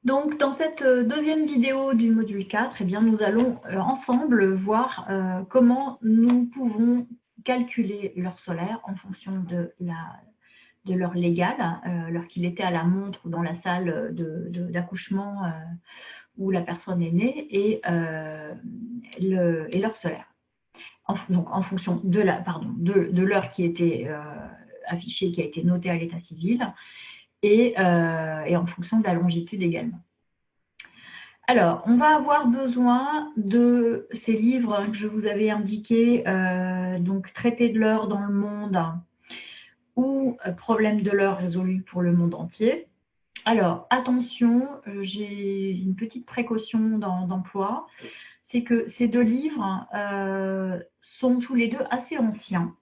Donc, dans cette deuxième vidéo du module 4, eh bien, nous allons ensemble voir comment nous pouvons calculer l'heure solaire en fonction de l'heure légale, l'heure qu'il était à la montre ou dans la salle d'accouchement où la personne est née, et l'heure solaire. Donc, en fonction de l'heure qui était affichée, qui a été notée à l'état civil, et en fonction de la longitude également. Alors, on va avoir besoin de ces livres que je vous avais indiqués, donc Traité de l'heure dans le monde ou Problème de l'heure résolu pour le monde entier. Alors, attention, j'ai une petite précaution d'emploi, c'est que ces deux livres sont tous les deux assez anciens.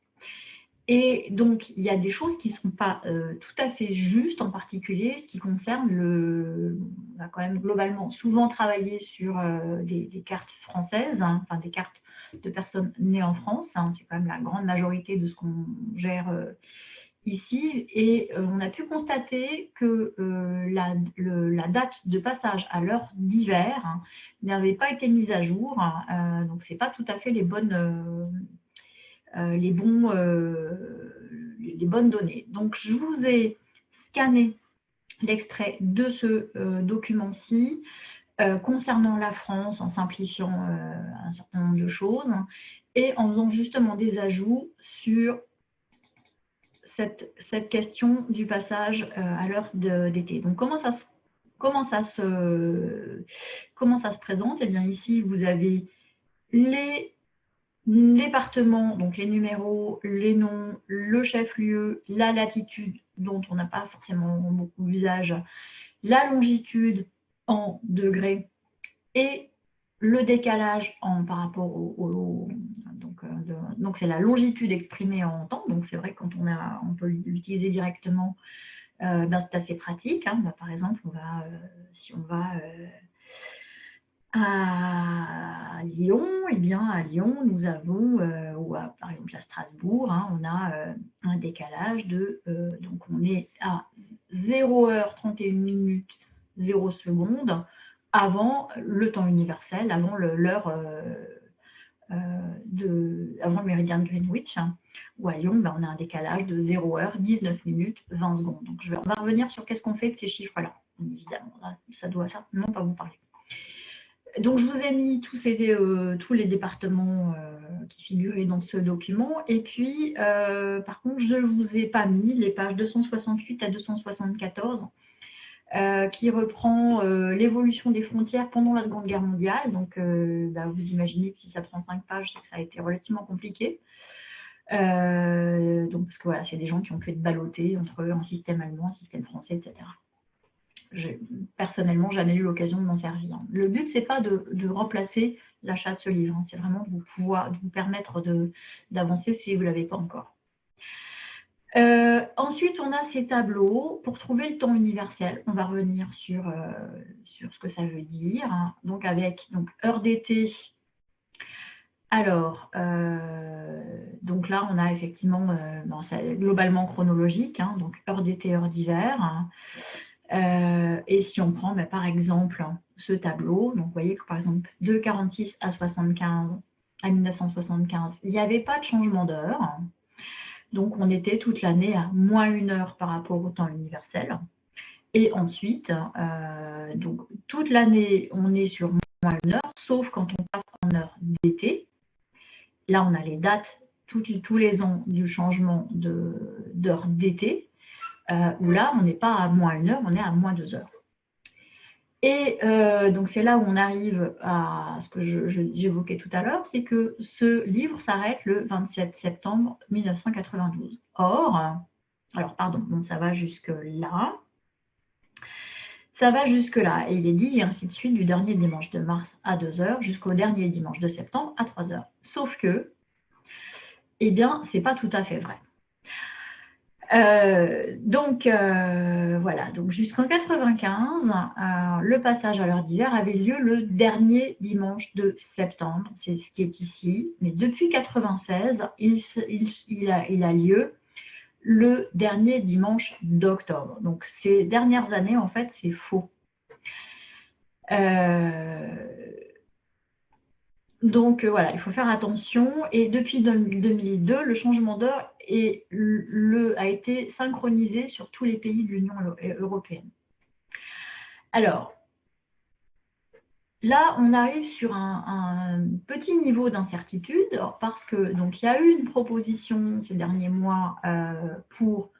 Et donc, il y a des choses qui ne sont pas tout à fait justes, en particulier ce qui concerne on a quand même globalement souvent travaillé sur des cartes françaises, hein, enfin des cartes de personnes nées en France. Hein, c'est quand même la grande majorité de ce qu'on gère ici. Et on a pu constater que la date de passage à l'heure d'hiver n'avait pas été mise à jour. Donc, ce n'est pas tout à fait les bonnes données. Donc, je vous ai scanné l'extrait de ce document-ci concernant la France en simplifiant un certain nombre de choses et en faisant justement des ajouts sur cette question du passage à l'heure d'été. Donc, comment ça se présente? Eh bien, ici, vous avez les départements, donc les numéros, les noms, le chef-lieu, la latitude, dont on n'a pas forcément beaucoup d'usage, la longitude en degrés et le décalage par rapport donc c'est la longitude exprimée en temps. Donc c'est vrai que quand on peut l'utiliser directement, c'est assez pratique. Hein. Par exemple, si on va à Lyon, eh bien à Lyon, nous avons, ou par exemple à Strasbourg, hein, on a un décalage donc on est à 0h31 minutes 0 secondes avant le temps universel, avant l'heure avant le méridien de Greenwich, hein, où à Lyon, on a un décalage de 0h 19 minutes 20 secondes. Donc on va revenir sur qu'est-ce qu'on fait de ces chiffres-là. Évidemment, là, ça doit certainement pas vous parler. Donc, je vous ai mis tous les départements qui figuraient dans ce document. Et puis, par contre, je ne vous ai pas mis les pages 268 à 274 qui reprend l'évolution des frontières pendant la Seconde Guerre mondiale. Donc, vous imaginez que si ça prend 5 pages, c'est que ça a été relativement compliqué. Donc, parce que voilà, c'est des gens qui ont fait de balloter entre un système allemand, un système français, etc. J'ai personnellement jamais eu l'occasion de m'en servir. Le but, c'est pas de remplacer l'achat de ce livre, hein. C'est vraiment de vous permettre d'avancer si vous ne l'avez pas encore. Ensuite, on a ces tableaux pour trouver le temps universel. On va revenir sur ce que ça veut dire. Hein. Donc, avec heure d'été. Alors, donc là, on a effectivement, c'est globalement chronologique, hein, donc heure d'été, heure d'hiver. Hein. Et si on prend par exemple ce tableau, donc vous voyez que par exemple de 46 à 75, à 1975, il n'y avait pas de changement d'heure. Donc on était toute l'année à moins 1 heure par rapport au temps universel. Et ensuite, donc toute l'année, on est sur moins 1 heure, sauf quand on passe en heure d'été. Là, on a les dates tous les ans du changement d'heure d'été. Où là, on n'est pas à moins 1 heure, on est à moins 2 heures. Et donc, c'est là où on arrive à ce que j'évoquais tout à l'heure, c'est que ce livre s'arrête le 27 septembre 1992. Or, alors pardon, bon, ça va jusque-là. Ça va jusque-là, et il est dit, et ainsi de suite, du dernier dimanche de mars à 2 heures jusqu'au dernier dimanche de septembre à 3 heures. Sauf que, eh bien, c'est pas tout à fait vrai. Voilà, donc jusqu'en 95, le passage à l'heure d'hiver avait lieu le dernier dimanche de septembre, c'est ce qui est ici, mais depuis 96, il a lieu le dernier dimanche d'octobre. Donc ces dernières années, en fait, c'est faux. Donc voilà, il faut faire attention. Et depuis 2002, le changement d'heure a été synchronisé sur tous les pays de l'Union européenne. Alors, là, on arrive sur un petit niveau d'incertitude parce que donc il y a eu une proposition ces derniers mois pour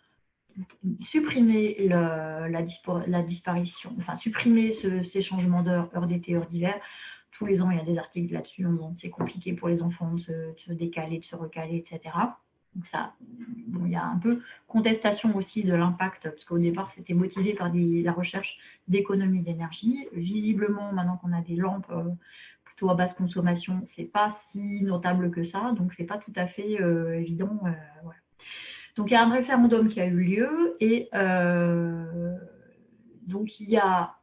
supprimer la disparition, enfin supprimer ces changements d'heure, heure d'été, heure d'hiver. Tous les ans, il y a des articles là-dessus. C'est compliqué pour les enfants de se décaler, de se recaler, etc. Donc ça, bon, il y a un peu contestation aussi de l'impact, parce qu'au départ, c'était motivé par la recherche d'économie d'énergie. Visiblement, maintenant qu'on a des lampes plutôt à basse consommation, c'est pas si notable que ça, donc c'est pas tout à fait évident. Voilà. Donc il y a un référendum qui a eu lieu et donc il y a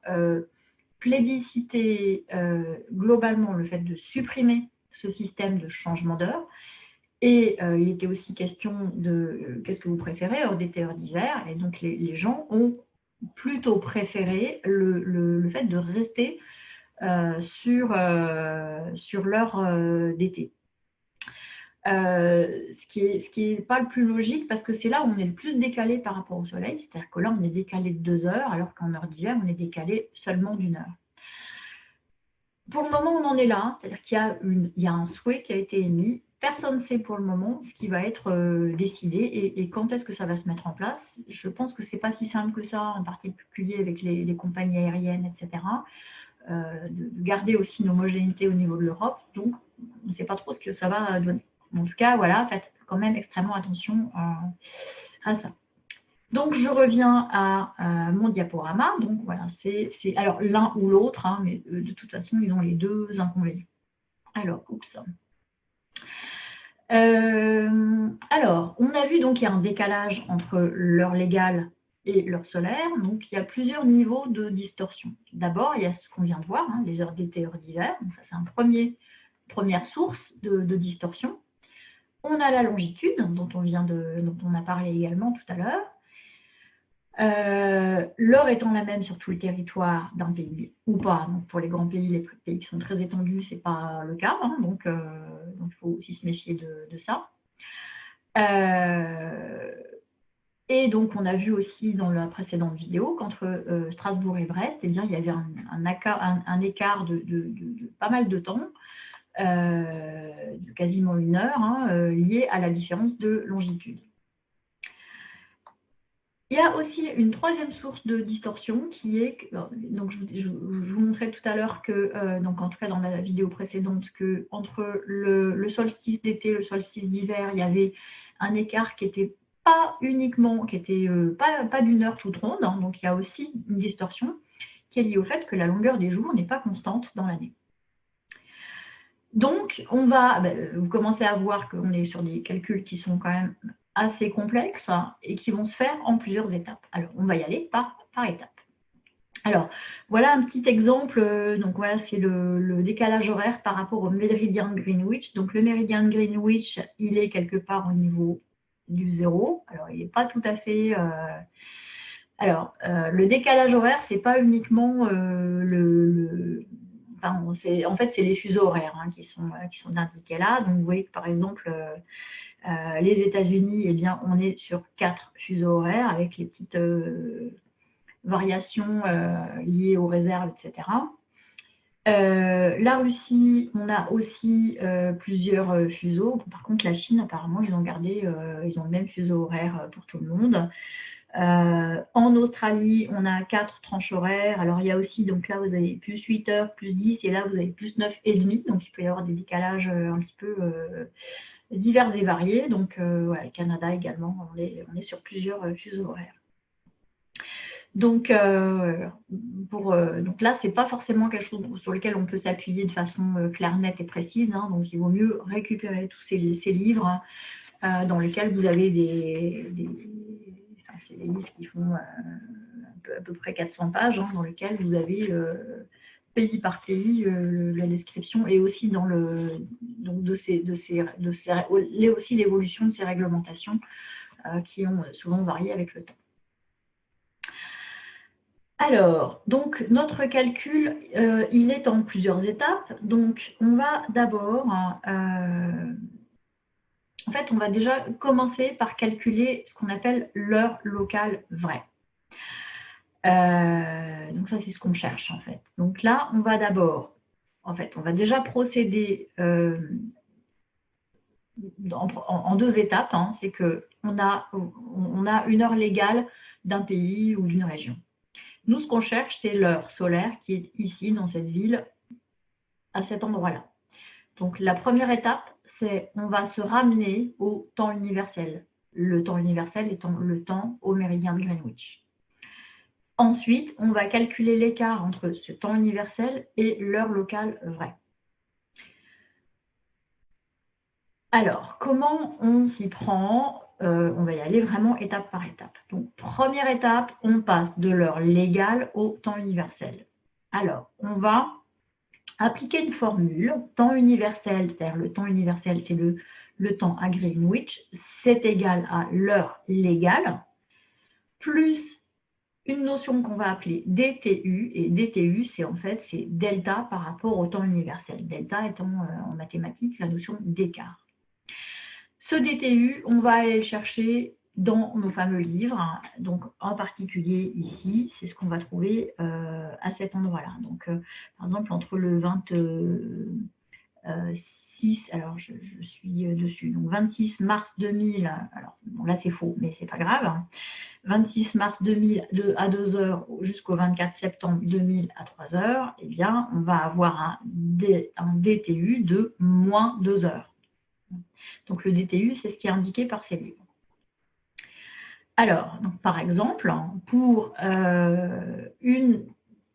plébiscité globalement le fait de supprimer ce système de changement d'heure. Et il était aussi question de qu'est-ce que vous préférez, heure d'été, heure d'hiver. Et donc les gens ont plutôt préféré le fait de rester sur l'heure d'été. Ce qui est pas le plus logique parce que c'est là où on est le plus décalé par rapport au soleil. C'est-à-dire que là, on est décalé de 2 heures alors qu'en heure d'hiver, on est décalé seulement d'1 heure. Pour le moment, on en est là, c'est-à-dire qu'il y a un souhait qui a été émis. Personne ne sait pour le moment ce qui va être décidé et quand est-ce que ça va se mettre en place. Je pense que ce n'est pas si simple que ça, en particulier avec les compagnies aériennes, etc. De garder aussi une homogénéité au niveau de l'Europe. Donc, on ne sait pas trop ce que ça va donner. En tout cas, voilà, faites quand même extrêmement attention à ça. Donc, je reviens à mon diaporama. Donc, voilà, c'est alors l'un ou l'autre, hein, mais de toute façon, ils ont les deux inconvénients. Alors, oups. Alors, on a vu donc qu'il y a un décalage entre l'heure légale et l'heure solaire. Donc, il y a plusieurs niveaux de distorsion. D'abord, il y a ce qu'on vient de voir, hein, les heures d'été, heures d'hiver. Donc, ça, c'est une première source de distorsion. On a la longitude, dont on a parlé également tout à l'heure. L'heure étant la même sur tout le territoire d'un pays ou pas. Donc pour les grands pays, les pays qui sont très étendus, ce n'est pas le cas. Hein, donc il faut aussi se méfier de ça. Et donc on a vu aussi dans la précédente vidéo qu'entre Strasbourg et Brest, eh bien, il y avait un écart de pas mal de temps, de quasiment 1 heure, hein, lié à la différence de longitude. Il y a aussi une troisième source de distorsion qui est, donc je vous montrais tout à l'heure que, donc en tout cas dans la vidéo précédente, que entre le solstice d'été et le solstice d'hiver, il y avait un écart qui était pas uniquement, qui était pas d'1 heure toute ronde, hein, donc il y a aussi une distorsion qui est liée au fait que la longueur des jours n'est pas constante dans l'année. Donc, vous commencez à voir qu'on est sur des calculs qui sont quand même assez complexes et qui vont se faire en plusieurs étapes. Alors, on va y aller par étapes. Alors, voilà un petit exemple. Donc, voilà, c'est le décalage horaire par rapport au méridien de Greenwich. Donc, le méridien de Greenwich, il est quelque part au niveau du 0. Alors, il n'est pas tout à fait... le décalage horaire, ce n'est pas uniquement en fait, c'est les fuseaux horaires qui sont indiqués là. Donc, vous voyez que, par exemple, les États-Unis, eh bien, on est sur 4 fuseaux horaires avec les petites variations liées aux réserves, etc. La Russie, on a aussi plusieurs fuseaux. Par contre, la Chine, apparemment, ils ont le même fuseau horaire pour tout le monde. En Australie, on a 4 tranches horaires. Alors, il y a aussi, donc là, vous avez plus 8 heures, plus 10, et là, vous avez plus 9,5. Donc, il peut y avoir des décalages un petit peu divers et variés. Donc, voilà, le Canada également, on est sur plusieurs fuseaux horaires. Donc, donc là, ce n'est pas forcément quelque chose sur lequel on peut s'appuyer de façon claire, nette et précise. Hein. Donc, il vaut mieux récupérer tous ces livres dans lesquels vous avez c'est des livres qui font à peu près 400 pages, hein, dans lesquels vous avez pays par pays la description et aussi aussi l'évolution de ces réglementations qui ont souvent varié avec le temps. Alors, donc notre calcul, il est en plusieurs étapes. Donc, on va d'abord, en fait, on va déjà commencer par calculer ce qu'on appelle l'heure locale vraie. Donc ça, c'est ce qu'on cherche en fait. Donc là, on va d'abord, en fait, on va déjà procéder en deux étapes. Hein. C'est qu'on a une heure légale d'un pays ou d'une région. Nous, ce qu'on cherche, c'est l'heure solaire qui est ici, dans cette ville, à cet endroit-là. Donc, la première étape, c'est on va se ramener au temps universel. Le temps universel étant le temps au méridien de Greenwich. Ensuite, on va calculer l'écart entre ce temps universel et l'heure locale vraie. Alors, comment on s'y prend? On va y aller vraiment étape par étape. Donc, première étape, on passe de l'heure légale au temps universel. Alors, on va appliquer une formule, temps universel, c'est-à-dire le temps universel, c'est le temps à Greenwich, c'est égal à l'heure légale, plus une notion qu'on va appeler DTU, et DTU, c'est en fait, c'est delta par rapport au temps universel. Delta étant en mathématiques la notion d'écart. Ce DTU, on va aller le chercher dans nos fameux livres, hein. Donc en particulier ici, c'est ce qu'on va trouver à cet endroit-là. Donc par exemple, entre le 26, alors je suis dessus, donc 26 mars 2000, alors bon, là c'est faux, mais c'est pas grave, hein. 26 mars 2000 à 2 heures jusqu'au 24 septembre 2000 à 3 heures, eh bien, on va avoir un DTU de moins 2 heures. Donc, le DTU, c'est ce qui est indiqué par ces livres. Alors, donc, par exemple, pour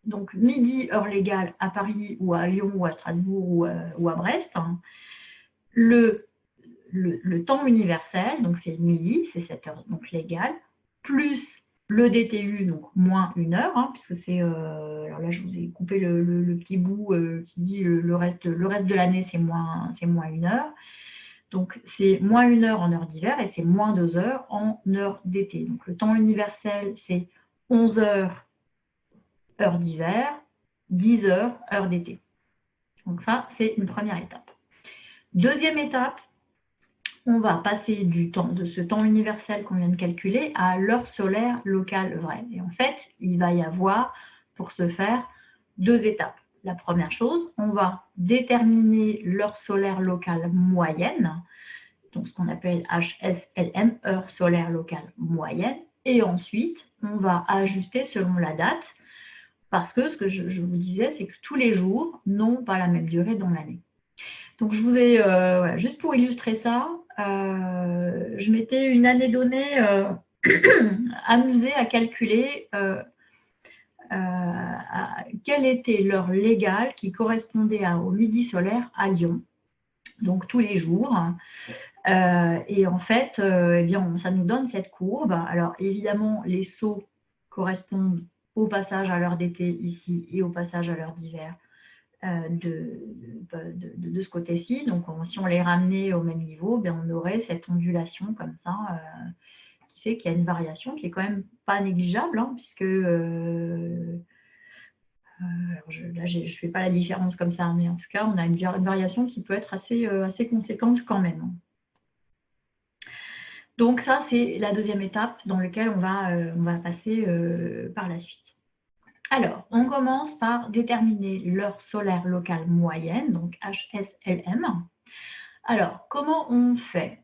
donc midi, heure légale à Paris ou à Lyon ou à Strasbourg ou à Brest, le temps universel, donc c'est midi, c'est cette heure donc légale, plus le DTU, donc moins une heure, hein, puisque c'est, alors là je vous ai coupé le petit bout qui dit le reste de l'année c'est moins une heure. Donc c'est moins une heure en heure d'hiver et c'est moins 2 heures en heure d'été. Donc le temps universel c'est 11 heures heure d'hiver, 10 heures heure d'été. Donc ça c'est une première étape. Deuxième étape, on va passer de ce temps universel qu'on vient de calculer à l'heure solaire locale vraie. Et en fait, il va y avoir, pour ce faire, deux étapes. La première chose, on va déterminer l'heure solaire locale moyenne, donc ce qu'on appelle HSLM, heure solaire locale moyenne, et ensuite, on va ajuster selon la date, parce que ce que je vous disais, c'est que tous les jours n'ont pas la même durée dans l'année. Donc, je vous ai, voilà, juste pour illustrer ça, je m'étais une année donnée amusée à calculer quelle était l'heure légale qui correspondait au midi solaire à Lyon, donc tous les jours. Et en fait, eh bien, ça nous donne cette courbe. Alors, évidemment, les sauts correspondent au passage à l'heure d'été ici et au passage à l'heure d'hiver de ce côté-ci. Donc, si on les ramenait au même niveau, bien, on aurait cette ondulation comme ça qui fait qu'il y a une variation qui est quand même pas négligeable, hein, puisque là, je ne fais pas la différence comme ça, mais en tout cas, on a une variation qui peut être assez conséquente quand même. Donc ça, c'est la deuxième étape dans laquelle on va passer par la suite. Alors, on commence par déterminer l'heure solaire locale moyenne, donc HSLM. Alors, comment on fait?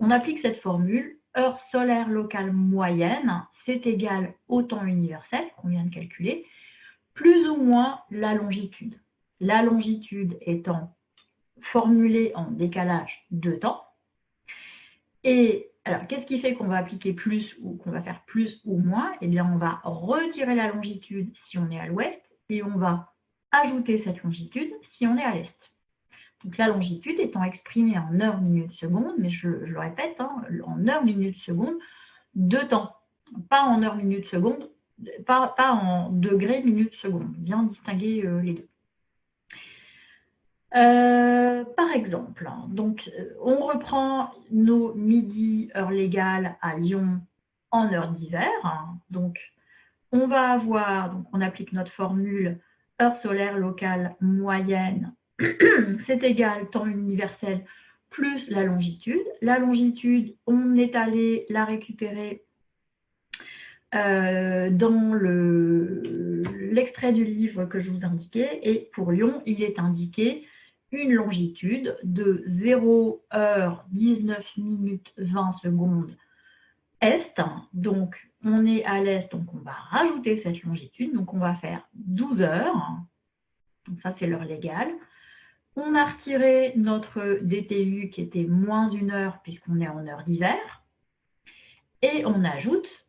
On applique cette formule, heure solaire locale moyenne, c'est égal au temps universel qu'on vient de calculer, plus ou moins la longitude. La longitude étant formulée en décalage de temps. Et alors, qu'est-ce qui fait qu'on va appliquer plus ou qu'on va faire plus ou moins? Eh bien, on va retirer la longitude si on est à l'ouest et on va ajouter cette longitude si on est à l'est. Donc, la longitude étant exprimée en heures, minutes, secondes, mais je le répète, hein, en heures, minutes, secondes, de temps, pas en heures, minutes, secondes, pas en degrés, minutes, secondes, bien distinguer les deux. Par exemple, donc on reprend nos midi heure légale à Lyon en heure d'hiver. Donc, on va avoir, donc on applique notre formule heure solaire locale moyenne, c'est égal temps universel plus la longitude. La longitude, on est allé la récupérer dans l'extrait du livre que je vous indiquais. Et pour Lyon, il est indiqué une longitude de 0 heure 19 minutes 20 secondes est. Donc, on est à l'est, donc on va rajouter cette longitude. Donc, on va faire 12 heures. Donc, ça, c'est l'heure légale. On a retiré notre DTU qui était moins 1 heure puisqu'on est en heure d'hiver. Et on ajoute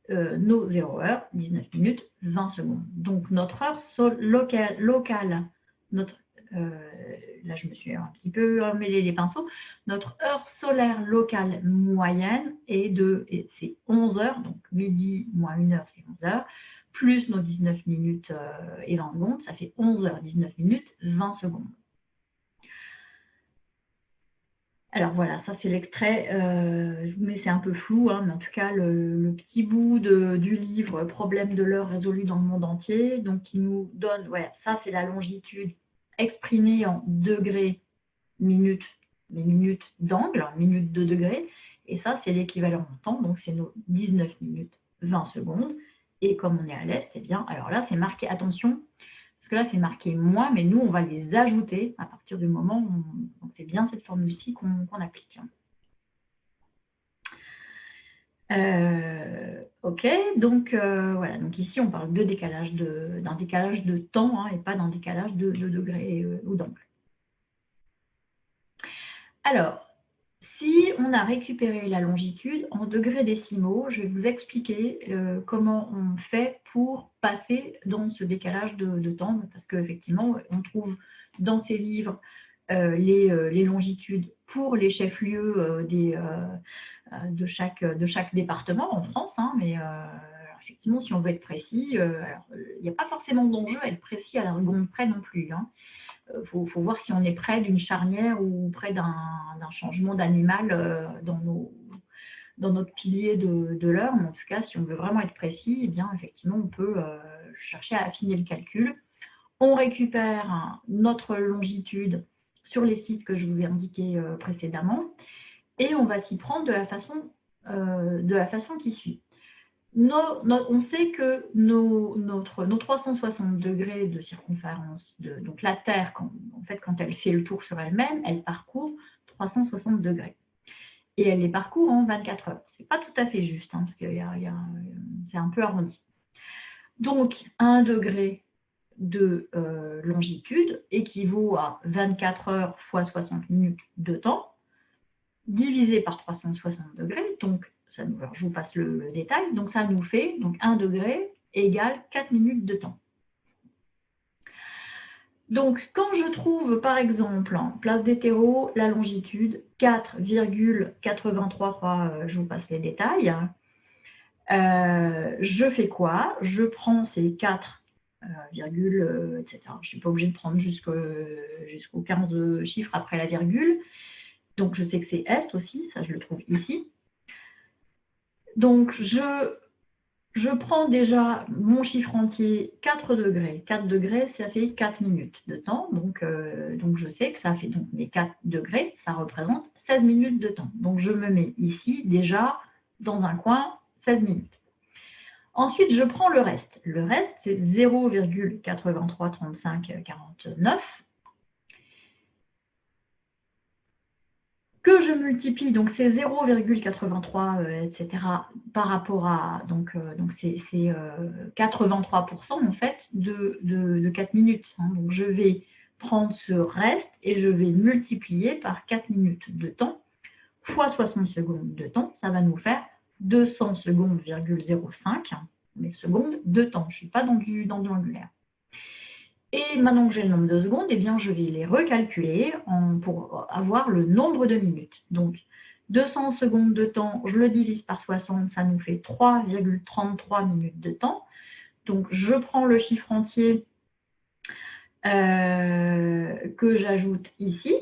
nos 0 heures, 19 minutes, 20 secondes. Donc, notre heure locale, notre, là je me suis un petit peu mêlé les pinceaux, notre heure solaire locale moyenne est c'est 11 heures, donc midi moins 1 heure, c'est 11 heures, plus nos 19 minutes et 20 secondes, ça fait 11 heures, 19 minutes, 20 secondes. Alors voilà, ça c'est l'extrait, je vous mets, c'est un peu flou, hein, mais en tout cas le petit bout du livre « Problème de l'heure résolu dans le monde entier », donc qui nous donne, ouais, ça c'est la longitude exprimée en degrés, minutes, les minutes d'angle, minutes de degrés, et ça c'est l'équivalent en temps, donc c'est nos 19 minutes 20 secondes, et comme on est à l'est, eh bien, alors là c'est marqué, attention, parce que là, c'est marqué moins, mais nous, on va les ajouter à partir du moment où c'est bien cette formule-ci qu'on applique. OK, donc voilà. Donc ici, on parle d'un décalage de temps et pas d'un décalage de degrés ou d'angle. Alors, si on a récupéré la longitude en degrés décimaux, je vais vous expliquer comment on fait pour passer dans ce décalage de temps, parce qu'effectivement, on trouve dans ces livres les longitudes pour les chefs-lieux de chaque département en France, mais effectivement, si on veut être précis, il n'y a pas forcément d'enjeu à être précis à la seconde près non plus. Faut voir si on est près d'une charnière ou près d'un changement d'animal dans notre pilier de l'heure. Mais en tout cas, si on veut vraiment être précis, eh bien, effectivement, on peut chercher à affiner le calcul. On récupère notre longitude sur les sites que je vous ai indiqués précédemment et on va s'y prendre de la façon qui suit. On sait que nos 360 degrés de circonférence, donc la Terre, quand elle fait le tour sur elle-même, elle parcourt 360 degrés. Et elle les parcourt en 24 heures. Ce n'est pas tout à fait juste, parce que c'est un peu arrondi. Donc, 1 degré de longitude équivaut à 24 heures fois 60 minutes de temps, divisé par 360 degrés, donc alors je vous passe le détail, donc ça nous fait donc 1 degré égale 4 minutes de temps. Donc quand je trouve par exemple en place d'hétéro la longitude 4,83, je vous passe les détails, je fais quoi? Je prends ces 4, etc. Je ne suis pas obligée de prendre jusqu'aux 15 chiffres après la virgule. Donc, je sais que c'est est aussi, ça je le trouve ici. Donc, je prends déjà mon chiffre entier, 4 degrés. 4 degrés, ça fait 4 minutes de temps. Donc je sais que ça fait donc mes 4 degrés, ça représente 16 minutes de temps. Donc, je me mets ici déjà dans un coin 16 minutes. Ensuite, je prends le reste. Le reste, c'est 0,833549 que je multiplie, donc c'est 0,83, etc. par rapport à, donc c'est 83% en fait de 4 minutes. Donc je vais prendre ce reste et je vais multiplier par 4 minutes de temps fois 60 secondes de temps. Ça va nous faire 200 secondes,05 secondes de temps. Je ne suis pas dans l'angulaire. Et maintenant que j'ai le nombre de secondes, eh bien, je vais les recalculer pour avoir le nombre de minutes. Donc, 200 secondes de temps, je le divise par 60, ça nous fait 3,33 minutes de temps. Donc, je prends le chiffre entier que j'ajoute ici.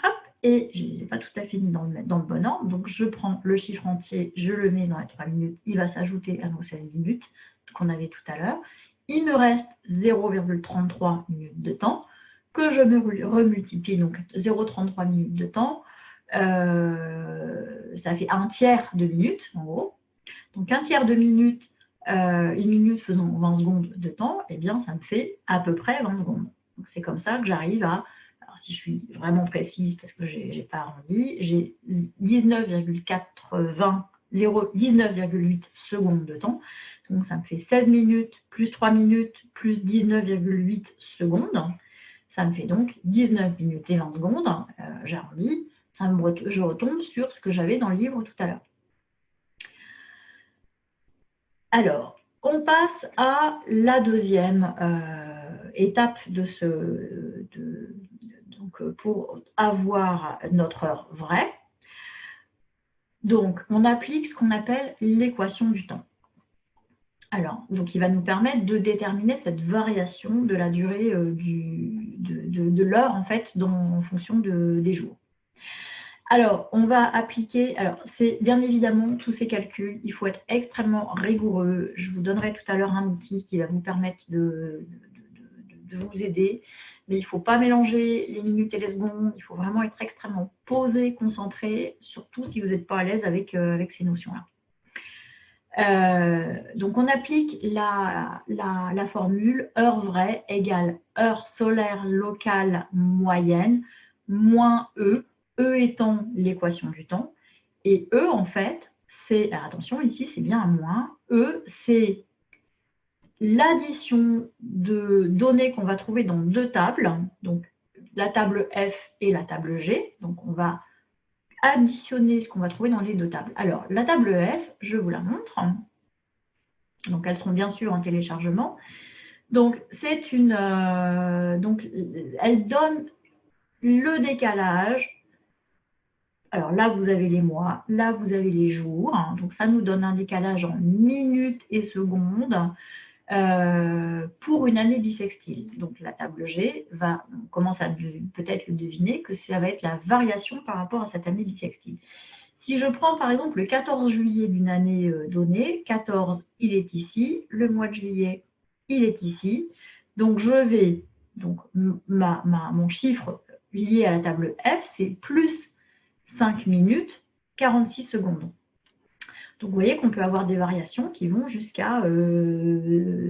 Hop, et je ne les ai pas tout à fait mis dans le bon ordre. Donc, je prends le chiffre entier, je le mets dans les 3 minutes. Il va s'ajouter à nos 16 minutes qu'on avait tout à l'heure. Il me reste 0,33 minutes de temps que je me remultiplie. Donc, 0,33 minutes de temps, ça fait un tiers de minute, en gros. Donc, un tiers de minute, une minute faisant 20 secondes de temps, eh bien, ça me fait à peu près 20 secondes. Donc, c'est comme ça que j'arrive à... Alors, si je suis vraiment précise, parce que je n'ai pas arrondi, j'ai 19,8 secondes de temps. Donc, ça me fait 16 minutes plus 3 minutes plus 19,8 secondes. Ça me fait donc 19 minutes et 20 secondes. J'arrondis. Je retombe sur ce que j'avais dans le livre tout à l'heure. Alors, on passe à la deuxième étape donc, pour avoir notre heure vraie. Donc, on applique ce qu'on appelle l'équation du temps. Alors, donc, il va nous permettre de déterminer cette variation de la durée de l'heure, en fait, en fonction des jours. Alors, on va appliquer, alors c'est bien évidemment tous ces calculs, il faut être extrêmement rigoureux. Je vous donnerai tout à l'heure un outil qui va vous permettre de vous aider, mais il ne faut pas mélanger les minutes et les secondes, il faut vraiment être extrêmement posé, concentré, surtout si vous n'êtes pas à l'aise avec ces notions-là. Donc, on applique la formule heure vraie égale heure solaire locale moyenne moins E, E étant l'équation du temps. Et E, en fait, c'est, attention, ici, c'est bien un moins. E, c'est l'addition de données qu'on va trouver dans deux tables, donc la table F et la table G. Donc, on va additionner ce qu'on va trouver dans les deux tables. Alors, la table F, je vous la montre. Donc, elles seront bien sûr en téléchargement. Donc, c'est une... donc, elle donne le décalage. Alors là, vous avez les mois. Là, vous avez les jours. Donc, ça nous donne un décalage en minutes et secondes pour une année bissextile. Donc, la table G, on commence à peut-être le deviner, que ça va être la variation par rapport à cette année bissextile. Si je prends par exemple le 14 juillet d'une année donnée, 14, il est ici, le mois de juillet, il est ici. Donc, je vais, donc mon chiffre lié à la table F, c'est plus 5 minutes, 46 secondes. Donc, vous voyez qu'on peut avoir des variations qui vont jusqu'à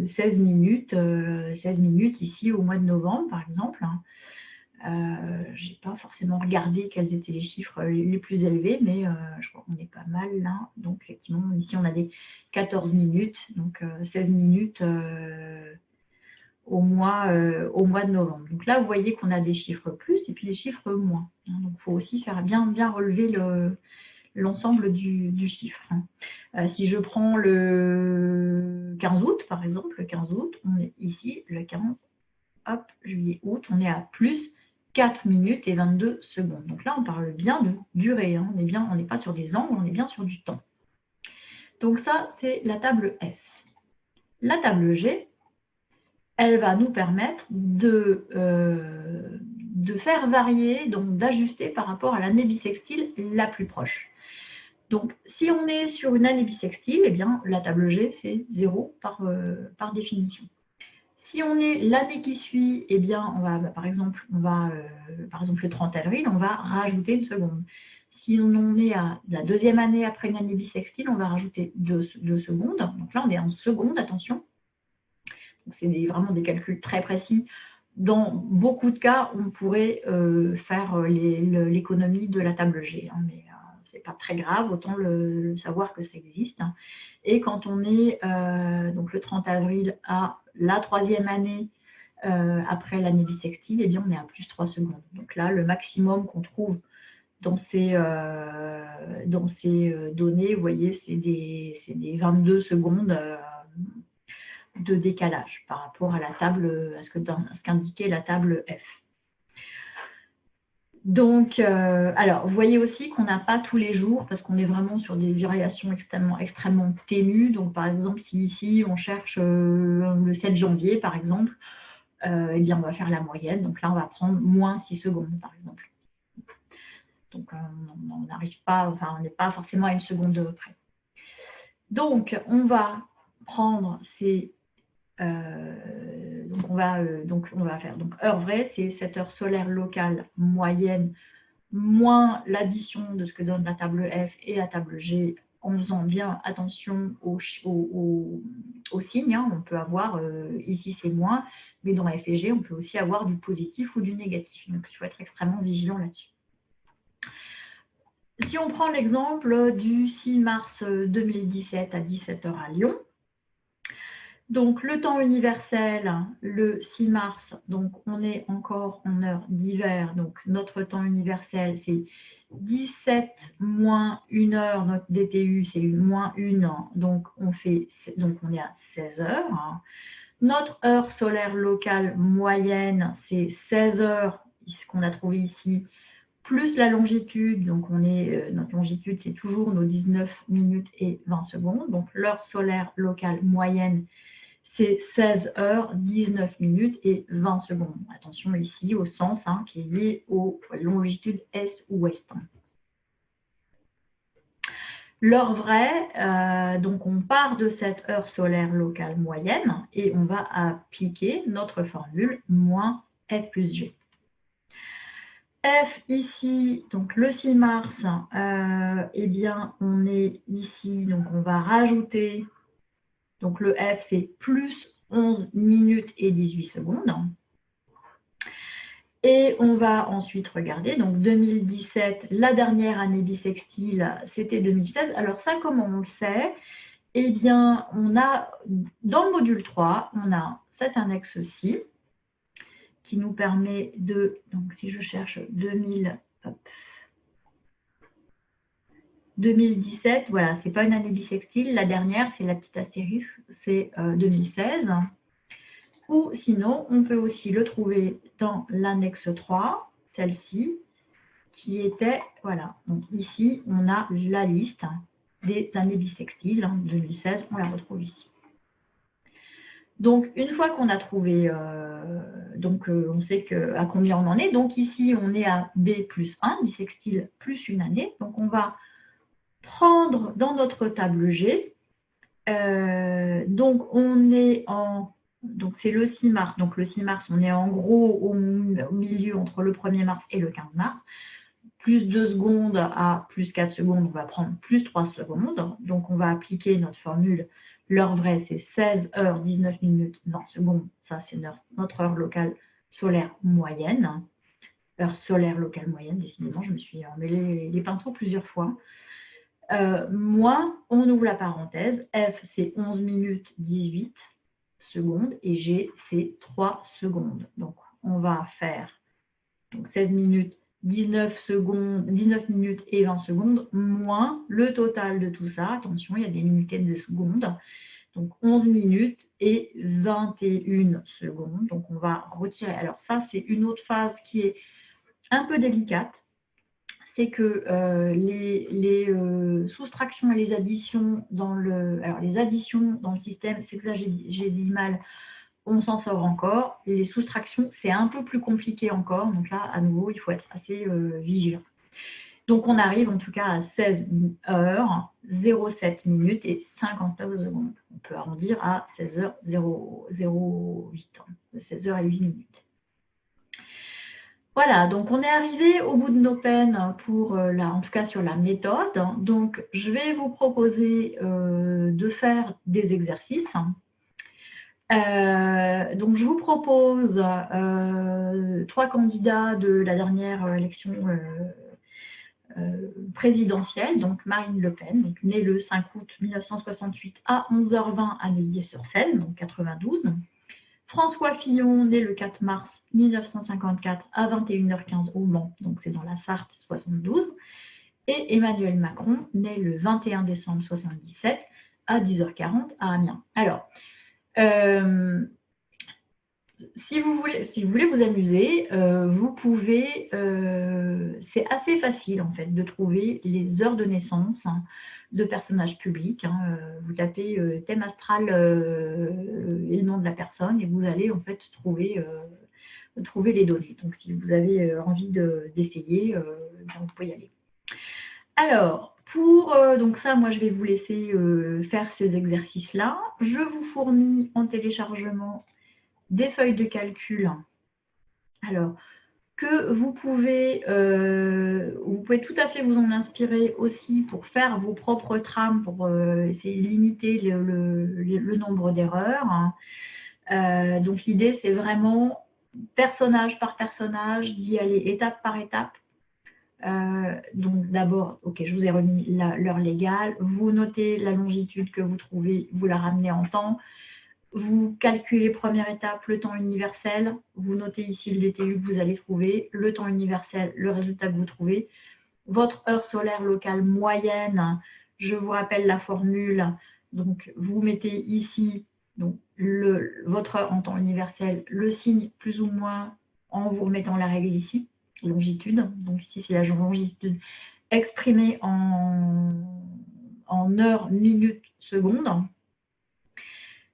16 minutes ici au mois de novembre, par exemple. Je n'ai pas forcément regardé quels étaient les chiffres les plus élevés, mais je crois qu'on est pas mal là. Donc, effectivement, ici, on a des 14 minutes, donc 16 minutes au mois de novembre. Donc là, vous voyez qu'on a des chiffres plus et puis des chiffres moins. Donc, il faut aussi faire bien relever l'ensemble du chiffre. Si je prends le 15 août, par exemple, le 15 août, on est ici, le 15, hop, juillet, août, on est à plus 4 minutes et 22 secondes. Donc là, on parle bien de durée. On n'est pas sur des angles, on est bien sur du temps. Donc ça, c'est la table F. La table G, elle va nous permettre de faire varier, donc d'ajuster par rapport à l'année bissextile la plus proche. Donc, si on est sur une année bissextile, eh bien, la table G, c'est 0 par définition. Si on est l'année qui suit, eh bien, par exemple, le 30 avril, on va rajouter une seconde. Si on est à la deuxième année après une année bissextile, on va rajouter 2 secondes. Donc là, on est en secondes, attention. C'est vraiment des calculs très précis. Dans beaucoup de cas, on pourrait faire l'économie de la table G, mais ce n'est pas très grave, autant le savoir que ça existe. Et quand on est donc le 30 avril à la troisième année après l'année bissextile, eh bien, on est à plus 3 secondes. Donc là, le maximum qu'on trouve dans ces données, vous voyez, c'est des 22 secondes de décalage par rapport à la table, à ce qu'indiquait la table F. Donc, alors, vous voyez aussi qu'on n'a pas tous les jours, parce qu'on est vraiment sur des variations extrêmement ténues. Donc, par exemple, si ici, on cherche le 7 janvier, par exemple, eh bien, on va faire la moyenne. Donc là, on va prendre moins 6 secondes, par exemple. Donc, on n'arrive pas, enfin, on n'est pas forcément à une seconde près. Donc, on va prendre ces... donc, on va faire donc, heure vraie, c'est cette heure solaire locale moyenne moins l'addition de ce que donne la table F et la table G, en faisant bien attention aux signes. Hein. On peut avoir, ici c'est moins, mais dans F et G, on peut aussi avoir du positif ou du négatif. Donc, il faut être extrêmement vigilant là-dessus. Si on prend l'exemple du 6 mars 2017 à 17h à Lyon, donc le temps universel, le 6 mars, donc on est encore en heure d'hiver, donc notre temps universel c'est 17 moins 1 heure, notre DTU c'est moins 1, donc on est à 16 heures. Notre heure solaire locale moyenne c'est 16 heures, ce qu'on a trouvé ici, plus la longitude, donc notre longitude c'est toujours nos 19 minutes et 20 secondes, donc l'heure solaire locale moyenne c'est 16 heures, 19 minutes et 20 secondes. Attention ici au sens qui est lié aux longitudes est-ouest. L'heure vraie, donc on part de cette heure solaire locale moyenne et on va appliquer notre formule moins F plus G. F ici, donc le 6 mars, eh bien on est ici, donc on va rajouter, donc le F c'est plus 11 minutes et 18 secondes. Et on va ensuite regarder, donc 2017, la dernière année bissextile, c'était 2016. Alors ça, comment on le sait? Eh bien, on a, dans le module 3, on a cet annexe-ci qui nous permet de, donc si je cherche 2017, voilà, ce n'est pas une année bissextile. La dernière, c'est la petite astérisque, c'est 2016. Ou sinon, on peut aussi le trouver dans l'annexe 3, celle-ci, qui était, voilà, donc ici, on a la liste des années bissextiles. 2016, on la retrouve ici. Donc, une fois qu'on a trouvé, on sait à combien on en est. Donc, ici, on est à B plus 1, bissextile plus une année. Donc, on va prendre dans notre table G. Donc, on est en... Donc, c'est le 6 mars. Donc, le 6 mars, on est en gros au milieu entre le 1er mars et le 15 mars. Plus 2 secondes à plus 4 secondes, on va prendre plus 3 secondes. Donc, on va appliquer notre formule. L'heure vraie, c'est 16 heures, 19 minutes, 20 secondes. Ça, c'est notre heure locale solaire moyenne. Heure solaire locale moyenne, décidément, je me suis emmêlé les pinceaux plusieurs fois. Moins, on ouvre la parenthèse. F, c'est 11 minutes, 18 secondes. Et G, c'est 3 secondes. Donc, on va faire donc 16 minutes, 19 secondes, 19 minutes et 20 secondes, moins le total de tout ça. Attention, il y a des minutes et des secondes. Donc 11 minutes et 21 secondes. Donc on va retirer. Alors ça, c'est une autre phase qui est un peu délicate. C'est que les soustractions et les additions dans les additions dans le système sexagésimal, on s'en sort encore. Les soustractions, c'est un peu plus compliqué encore. Donc là, à nouveau, il faut être assez vigilant. Donc, on arrive en tout cas à 16 heures, 07 minutes et 59 secondes. On peut arrondir à 16 heures 008, 16 heures et 8 minutes. Voilà, donc on est arrivé au bout de nos peines pour en tout cas sur la méthode. Donc, je vais vous proposer de faire des exercices. Donc, je vous propose 3 candidats de la dernière élection présidentielle, donc Marine Le Pen, donc née le 5 août 1968 à 11h20 à Neuilly-sur-Seine, donc 92. François Fillon, né le 4 mars 1954 à 21h15 au Mans, donc c'est dans la Sarthe, 72. Et Emmanuel Macron, né le 21 décembre 1977 à 10h40 à Amiens. Alors, si vous voulez vous amuser, vous pouvez, c'est assez facile en fait de trouver les heures de naissance de personnages publics. Vous tapez thème astral et le nom de la personne et vous allez en fait trouver trouver les données. Donc, si vous avez envie d'essayer, vous pouvez y aller. Alors, donc ça, moi, je vais vous laisser faire ces exercices-là. Je vous fournis en téléchargement des feuilles de calcul. Alors, que vous pouvez tout à fait vous en inspirer aussi pour faire vos propres trames, pour essayer de limiter le nombre d'erreurs. Donc, l'idée, c'est vraiment, personnage par personnage, d'y aller étape par étape. Donc d'abord, ok, je vous ai remis l'heure légale, vous notez la longitude que vous trouvez, vous la ramenez en temps, vous calculez première étape le temps universel, vous notez ici le DTU que vous allez trouver, le temps universel, le résultat que vous trouvez, votre heure solaire locale moyenne, je vous rappelle la formule, donc vous mettez ici donc, votre heure en temps universel, le signe plus ou moins en vous remettant la règle ici, longitude, donc ici c'est la longitude exprimée en heures, minutes, secondes,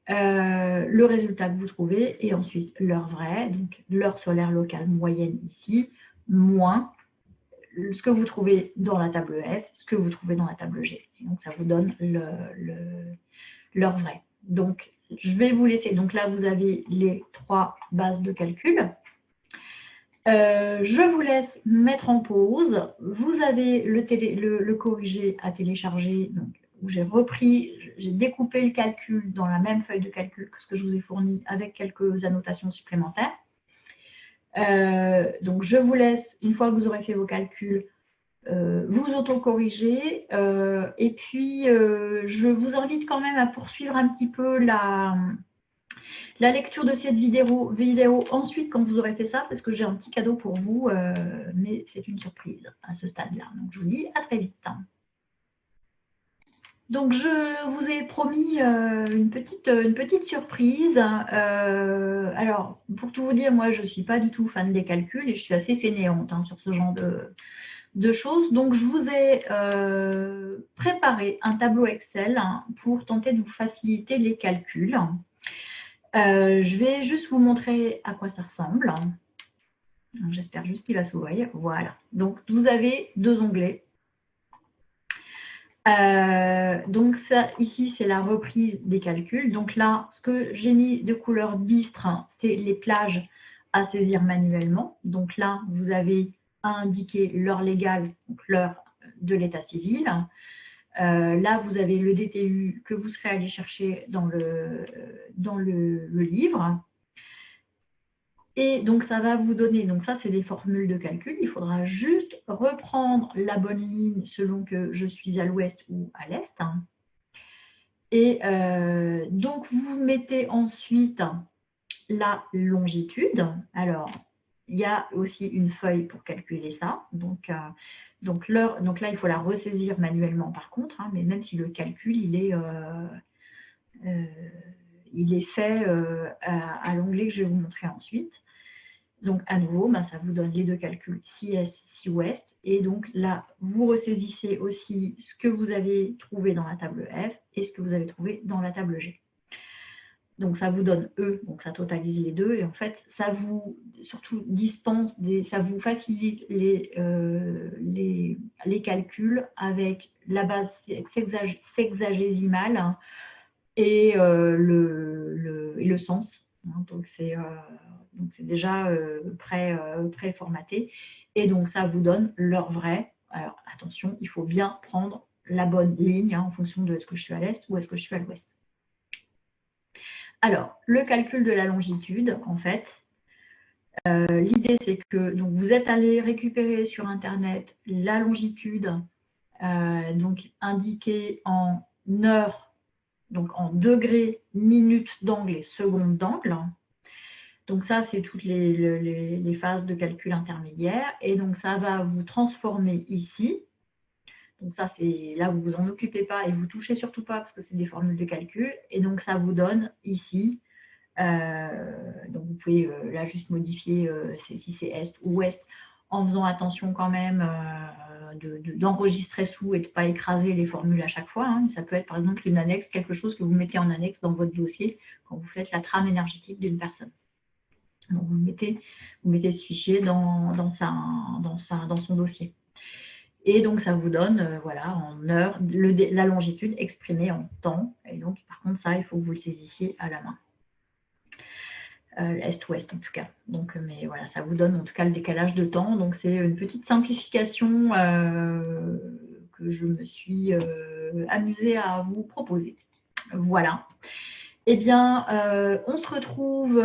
le résultat que vous trouvez, et ensuite l'heure vraie, donc l'heure solaire locale moyenne ici, moins ce que vous trouvez dans la table F, ce que vous trouvez dans la table G. Et donc ça vous donne l'heure vraie. Donc je vais vous laisser, donc là vous avez les 3 bases de calcul. Je vous laisse mettre en pause. Vous avez le corrigé à télécharger, donc, où j'ai découpé le calcul dans la même feuille de calcul que ce que je vous ai fourni avec quelques annotations supplémentaires. Donc, je vous laisse, une fois que vous aurez fait vos calculs, vous auto-corriger. Et puis, je vous invite quand même à poursuivre un petit peu la lecture de cette vidéo ensuite quand vous aurez fait ça, parce que j'ai un petit cadeau pour vous, mais c'est une surprise à ce stade-là. Donc, je vous dis à très vite. Donc, je vous ai promis une petite surprise. Alors, pour tout vous dire, moi, je ne suis pas du tout fan des calculs et je suis assez fainéante sur ce genre de choses. Donc, je vous ai préparé un tableau Excel pour tenter de vous faciliter les calculs. Je vais juste vous montrer à quoi ça ressemble. J'espère juste qu'il va s'ouvrir. Voilà. Donc, vous avez 2 onglets. Donc, ça, ici, c'est la reprise des calculs. Donc là, ce que j'ai mis de couleur bistre, c'est les plages à saisir manuellement. Donc là, vous avez à indiquer l'heure légale, donc l'heure de l'état civil. Là, vous avez le DTU que vous serez allé chercher dans le livre. Et donc, ça va vous donner, donc ça, c'est des formules de calcul. Il faudra juste reprendre la bonne ligne selon que je suis à l'ouest ou à l'est. Et donc, vous mettez ensuite la longitude. Alors, il y a aussi une feuille pour calculer ça. Donc là, il faut la ressaisir manuellement par contre, mais même si le calcul, il est fait à l'onglet que je vais vous montrer ensuite. Donc, à nouveau, ça vous donne les 2 calculs, si est, si ouest. Et donc, là, vous ressaisissez aussi ce que vous avez trouvé dans la table F et ce que vous avez trouvé dans la table G. Donc, ça vous donne E, donc ça totalise les 2. Et en fait, ça vous, surtout, ça vous facilite les calculs avec la base sexagésimale et le sens. Donc, c'est déjà pré-formaté. Et donc, ça vous donne l'heure vraie. Alors, attention, il faut bien prendre la bonne ligne en fonction de est-ce que je suis à l'est ou est-ce que je suis à l'ouest. Alors, le calcul de la longitude, en fait, l'idée, c'est que donc, vous êtes allé récupérer sur Internet la longitude, donc indiquée en heures, donc en degrés, minutes d'angle et secondes d'angle. Donc ça, c'est toutes les phases de calcul intermédiaire. Et donc, ça va vous transformer ici. Donc ça, c'est là, vous ne vous en occupez pas et vous ne touchez surtout pas parce que c'est des formules de calcul. Et donc, ça vous donne ici. Donc, vous pouvez là juste modifier si c'est est ou ouest en faisant attention quand même d'enregistrer sous et de ne pas écraser les formules à chaque fois. Ça peut être par exemple une annexe, quelque chose que vous mettez en annexe dans votre dossier quand vous faites la trame énergétique d'une personne. Donc, vous mettez ce fichier dans son dossier. Et donc, ça vous donne, voilà, en heures, la longitude exprimée en temps. Et donc, par contre, ça, il faut que vous le saisissiez à la main. Est-ouest en tout cas. Donc, mais voilà, ça vous donne en tout cas le décalage de temps. Donc, c'est une petite simplification que je me suis amusée à vous proposer. Voilà. Eh bien, on se retrouve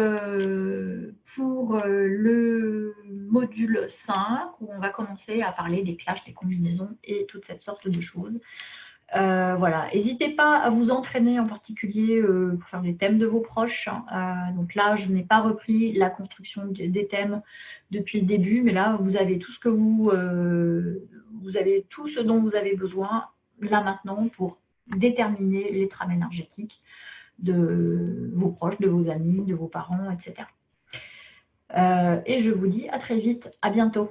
pour le module 5 où on va commencer à parler des clashes, des combinaisons et toute cette sorte de choses. Voilà, n'hésitez pas à vous entraîner en particulier pour faire les thèmes de vos proches. Donc là, je n'ai pas repris la construction des thèmes depuis le début, mais là, vous avez tout ce que vous avez tout ce dont vous avez besoin là maintenant pour déterminer les trames énergétiques de vos proches, de vos amis, de vos parents, etc. Et je vous dis à très vite, à bientôt.